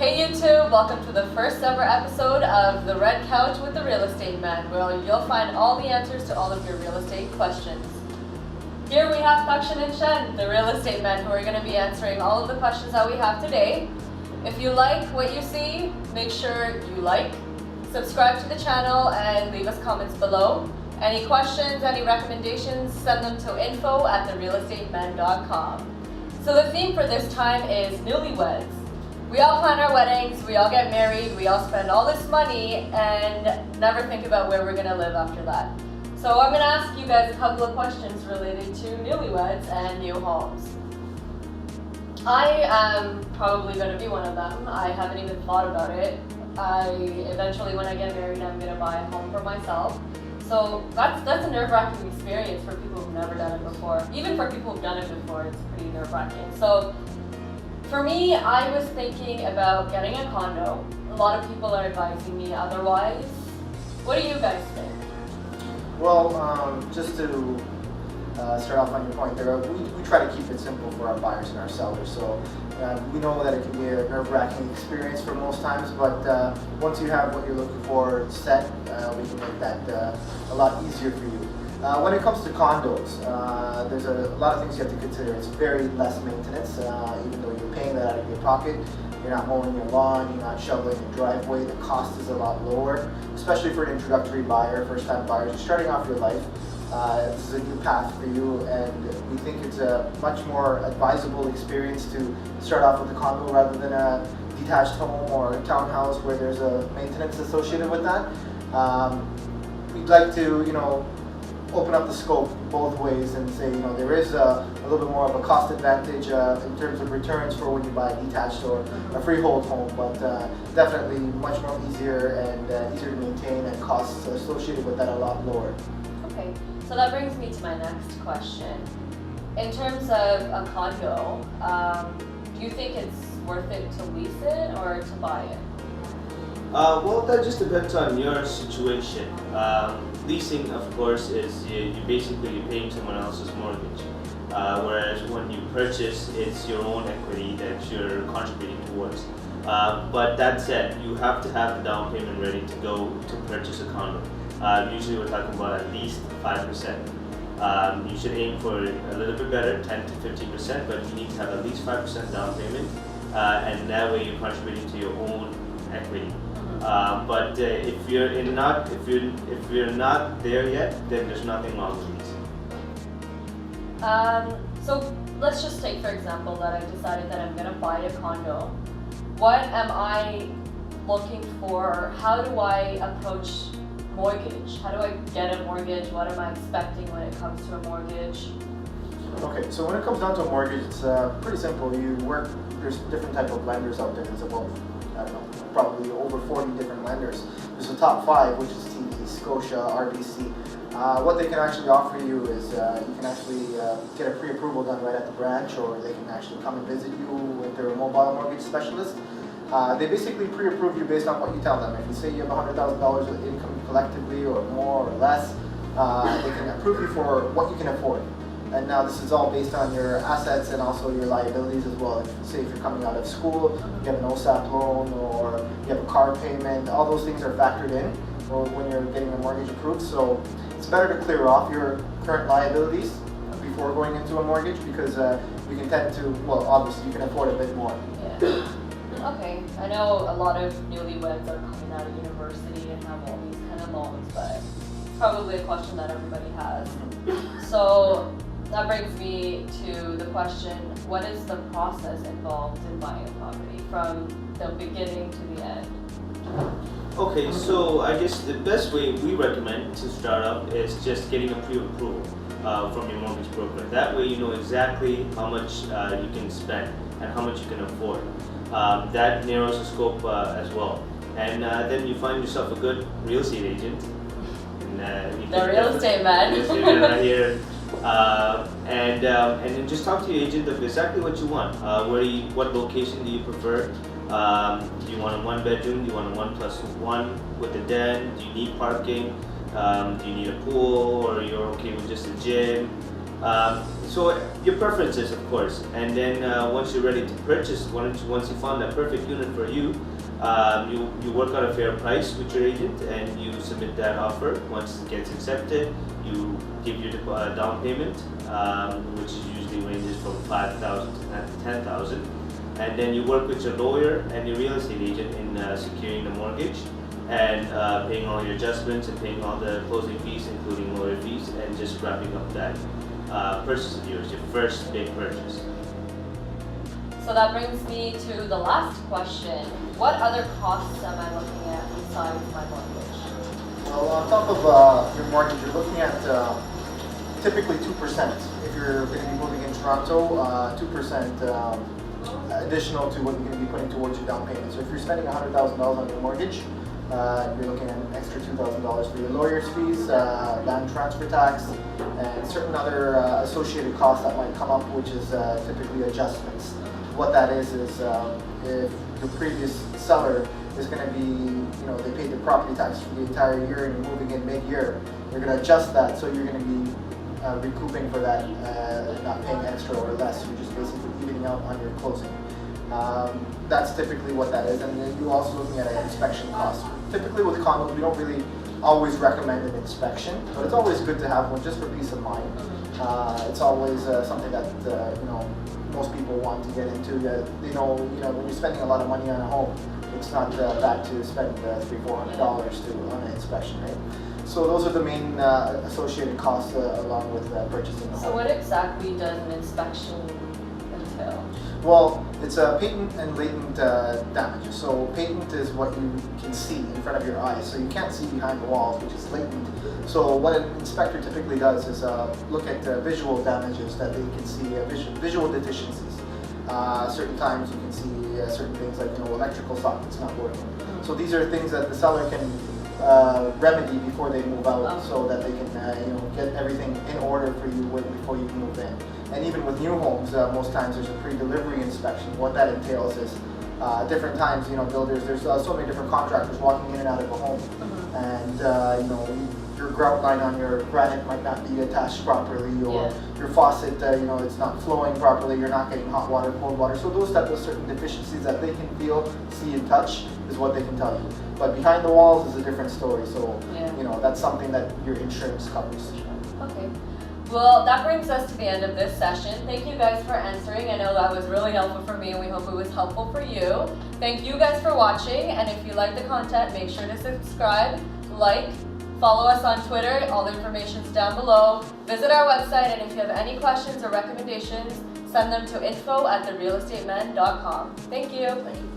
Hey YouTube, welcome to the first ever episode of The Red Couch with the Real Estate Man, where you'll find all the answers to all of your real estate questions. Here we have Takshan and Shen, the real estate men, who are going to be answering all of the questions that we have today. If you like what you see, make sure you like, subscribe to the channel, and leave us comments below. Any questions, any recommendations, send them to info@therealestatemen.com. So the theme for this time is Newlyweds. We all plan our weddings, we all get married, we all spend all this money and never think about where we're gonna live after that. So I'm gonna ask you guys a couple of questions related to newlyweds and new homes. I am probably gonna be one of them. I haven't even thought about it. Eventually when I get married, I'm gonna buy a home for myself. So that's a nerve-wracking experience for people who've never done it before. Even for people who've done it before, it's pretty nerve-wracking. So for me, I was thinking about getting a condo. A lot of people are advising me otherwise. What do you guys think? Well, just to start off on your point there, we try to keep it simple for our buyers and our sellers. So we know that it can be a nerve-wracking experience for most times, but once you have what you're looking for set, we can make that a lot easier for you. When it comes to condos, there's a lot of things you have to consider. It's very less maintenance, even though you're paying that out of your pocket. You're not mowing your lawn, you're not shoveling your driveway. The cost is a lot lower, especially for an introductory buyer, first-time buyers. You're starting off your life. This is a new path for you, and we think it's a much more advisable experience to start off with a condo rather than a detached home or a townhouse where there's a maintenance associated with that. We'd like to, open up the scope both ways and say, there is a little bit more of a cost advantage in terms of returns for when you buy a detached or a freehold home, but definitely much more easier and easier to maintain, and costs associated with that a lot lower. Okay, so that brings me to my next question. In terms of a condo, do you think it's worth it to lease it or to buy it? Well, that just depends on your situation. Leasing, of course, is you're paying someone else's mortgage. Whereas when you purchase, it's your own equity that you're contributing towards. But that said, you have to have the down payment ready to go to purchase a condo. Usually we're talking about at least 5%. You should aim for a little bit better, 10 to 15%, but you need to have at least 5% down payment, and that way you're contributing to your own equity. But if you're not there yet, then there's nothing wrong with these. So let's just take, for example, that I've decided that I'm going to buy a condo. What am I looking for? How do I approach mortgage? How do I get a mortgage? What am I expecting when it comes to a mortgage? Okay, so when it comes down to a mortgage, it's pretty simple. There's different type of lenders out there. There's about, probably over 40 different lenders. There's the top 5, which is TD, Scotia, RBC. What they can actually offer you is you can actually get a pre-approval done right at the branch, or they can actually come and visit you with their mobile mortgage specialist. They basically pre-approve you based on what you tell them. If you say you have $100,000 of income collectively, or more or less, they can approve you for what you can afford. And now this is all based on your assets and also your liabilities as well. Say if you're coming out of school, you have an OSAP loan, or you have a car payment, all those things are factored in when you're getting a mortgage approved. So it's better to clear off your current liabilities before going into a mortgage, because you can tend to, well, obviously you can afford a bit more. Yeah. Okay, I know a lot of newlyweds are coming out of university and have all these kind of loans, but it's probably a question that everybody has. So that brings me to the question, what is the process involved in buying a property from the beginning to the end? Okay, so I guess the best way we recommend to start up is just getting a pre-approval from your mortgage broker. That way you know exactly how much you can spend and how much you can afford. That narrows the scope as well. And then you find yourself a good real estate agent. And the real estate man. Right here. And then just talk to your agent of exactly what you want. What location do you prefer? Do you want a 1-bedroom? Do you want a 1+1 with a den? Do you need parking? Do you need a pool, or you're okay with just a gym? So your preferences, of course, and then once you're ready to purchase, once you found that perfect unit for you, you work out a fair price with your agent and you submit that offer. Once it gets accepted, you give your down payment, which usually ranges from $5,000 to $10,000, and then you work with your lawyer and your real estate agent in securing the mortgage and paying all your adjustments and paying all the closing fees, including lawyer fees, and just wrapping up that purchase of yours, your first big purchase. So that brings me to the last question. What other costs am I looking at besides my mortgage? Well, on top of your mortgage, you're looking at typically 2%. If you're going to be moving in Toronto, 2% additional to what you're going to be putting towards your down payment. So if you're spending $100,000 on your mortgage, you're looking at an extra $2,000 for your lawyer's fees, land transfer tax, and certain other associated costs that might come up, which is typically adjustments. What that is if your previous seller is going to be, they paid the property tax for the entire year and you're moving in mid-year, you're going to adjust that, so you're going to be recouping for that, not paying extra or less. You're just basically evening out on your closing. That's typically what that is, and then you're also looking at an inspection cost. Typically with condos, we don't really always recommend an inspection, but it's always good to have one just for peace of mind. It's always something that most people want to get into. They know, when you're spending a lot of money on a home, it's not bad to spend $300-400 on an inspection, right? So those are the main associated costs along with purchasing a home. So what exactly does an inspection entail? Well, it's patent and latent damages. So patent is what you can see in front of your eyes, so you can't see behind the walls, which is latent. So what an inspector typically does is look at visual damages that they can see, visual deficiencies. Certain times you can see certain things like electrical sockets not working. So these are things that the seller can remedy before they move out, so that they can get everything in order for you before you move in. And even with new homes, most times there's a pre-delivery inspection. What that entails is different times, builders, there's so many different contractors walking in and out of a home, and your grout line on your granite might not be attached properly, or your faucet, it's not flowing properly, you're not getting hot water, cold water. So those types of certain deficiencies that they can feel, see, and touch is what they can tell you. But behind the walls is a different story, so that's something that your insurance covers. Okay. Well, that brings us to the end of this session. Thank you guys for answering. I know that was really helpful for me, and we hope it was helpful for you. Thank you guys for watching, and if you like the content, make sure to subscribe, like, follow us on Twitter. All the information is down below. Visit our website, and if you have any questions or recommendations, send them to info@therealestatemen.com. Thank you. Thank you.